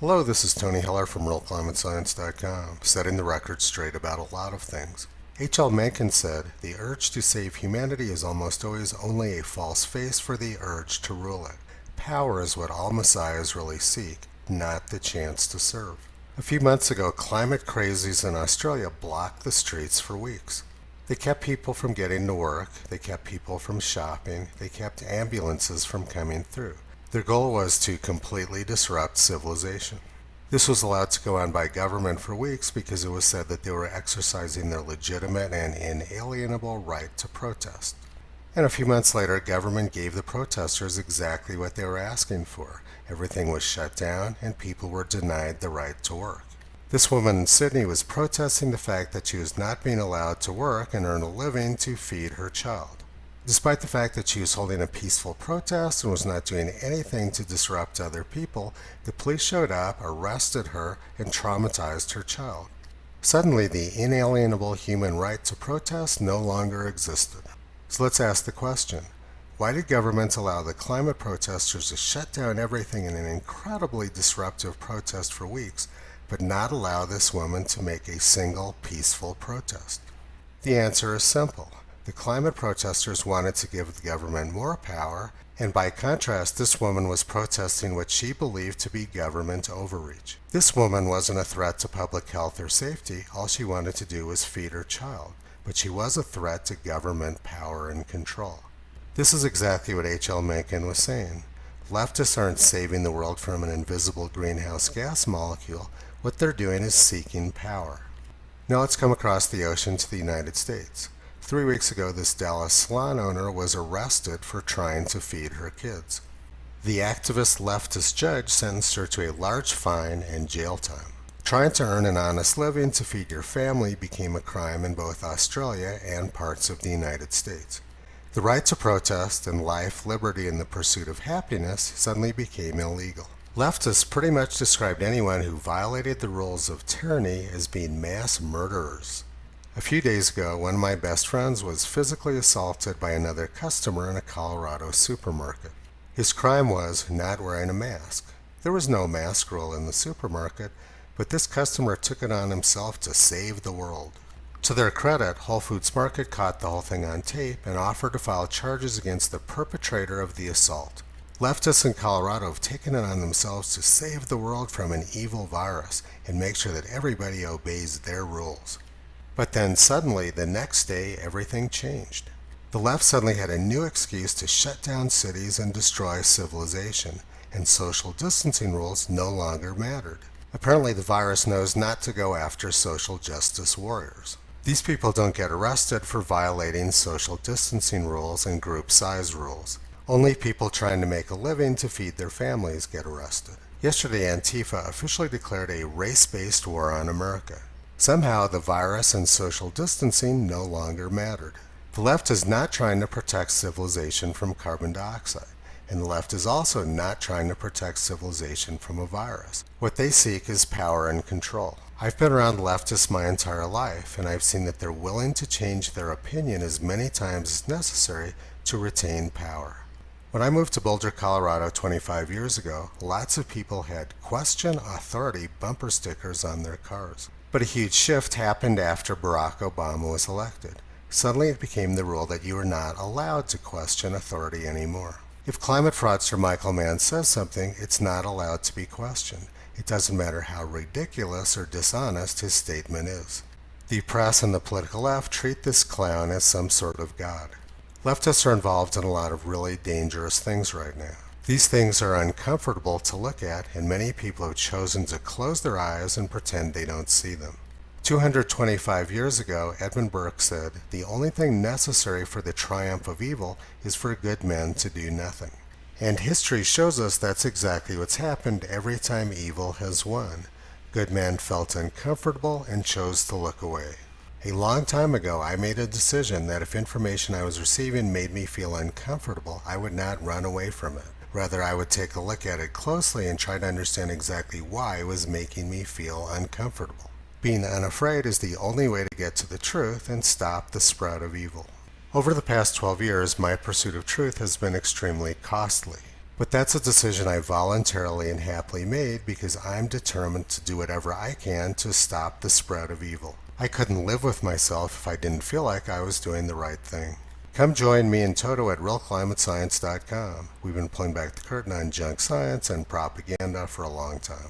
Hello, this is Tony Heller from RealClimateScience.com, setting the record straight about a lot of things. H.L. Mencken said, "The urge to save humanity is almost always only a false face for the urge to rule it. Power is what all messiahs really seek, not the chance to serve." A few months ago, climate crazies in Australia blocked the streets for weeks. They kept people from getting to work, they kept people from shopping, they kept ambulances from coming through. Their goal was to completely disrupt civilization. This was allowed to go on by government for weeks because it was said that they were exercising their legitimate and inalienable right to protest. And a few months later, government gave the protesters exactly what they were asking for. Everything was shut down and people were denied the right to work. This woman in Sydney was protesting the fact that she was not being allowed to work and earn a living to feed her child. Despite the fact that she was holding a peaceful protest and was not doing anything to disrupt other people, the police showed up, arrested her, and traumatized her child. Suddenly, the inalienable human right to protest no longer existed. So let's ask the question, why did government allow the climate protesters to shut down everything in an incredibly disruptive protest for weeks, but not allow this woman to make a single peaceful protest? The answer is simple. The climate protesters wanted to give the government more power, and by contrast, this woman was protesting what she believed to be government overreach. This woman wasn't a threat to public health or safety. All she wanted to do was feed her child. But she was a threat to government power and control. This is exactly what H.L. Mencken was saying. Leftists aren't saving the world from an invisible greenhouse gas molecule. What they're doing is seeking power. Now let's come across the ocean to the United States. 3 weeks ago, this Dallas salon owner was arrested for trying to feed her kids. The activist leftist judge sentenced her to a large fine and jail time. Trying to earn an honest living to feed your family became a crime in both Australia and parts of the United States. The right to protest and life, liberty, and the pursuit of happiness suddenly became illegal. Leftists pretty much described anyone who violated the rules of tyranny as being mass murderers. A few days ago, one of my best friends was physically assaulted by another customer in a Colorado supermarket. His crime was not wearing a mask. There was no mask rule in the supermarket, but this customer took it on himself to save the world. To their credit, Whole Foods Market caught the whole thing on tape and offered to file charges against the perpetrator of the assault. Leftists in Colorado have taken it on themselves to save the world from an evil virus and make sure that everybody obeys their rules. But then suddenly, the next day, everything changed. The left suddenly had a new excuse to shut down cities and destroy civilization, and social distancing rules no longer mattered. Apparently, the virus knows not to go after social justice warriors. These people don't get arrested for violating social distancing rules and group size rules. Only people trying to make a living to feed their families get arrested. Yesterday, Antifa officially declared a race-based war on America. Somehow, the virus and social distancing no longer mattered. The left is not trying to protect civilization from carbon dioxide, and the left is also not trying to protect civilization from a virus. What they seek is power and control. I've been around leftists my entire life, and I've seen that they're willing to change their opinion as many times as necessary to retain power. When I moved to Boulder, Colorado 25 years ago, lots of people had "Question Authority" bumper stickers on their cars. But a huge shift happened after Barack Obama was elected. Suddenly it became the rule that you are not allowed to question authority anymore. If climate fraudster Michael Mann says something, it's not allowed to be questioned. It doesn't matter how ridiculous or dishonest his statement is. The press and the political left treat this clown as some sort of god. Leftists are involved in a lot of really dangerous things right now. These things are uncomfortable to look at, and many people have chosen to close their eyes and pretend they don't see them. 225 years ago, Edmund Burke said, "The only thing necessary for the triumph of evil is for good men to do nothing." And history shows us that's exactly what's happened every time evil has won. Good men felt uncomfortable and chose to look away. A long time ago, I made a decision that if information I was receiving made me feel uncomfortable, I would not run away from it. Rather, I would take a look at it closely and try to understand exactly why it was making me feel uncomfortable. Being unafraid is the only way to get to the truth and stop the spread of evil. Over the past 12 years, my pursuit of truth has been extremely costly. But that's a decision I voluntarily and happily made because I'm determined to do whatever I can to stop the spread of evil. I couldn't live with myself if I didn't feel like I was doing the right thing. Come join me and Toto at realclimatescience.com. We've been pulling back the curtain on junk science and propaganda for a long time.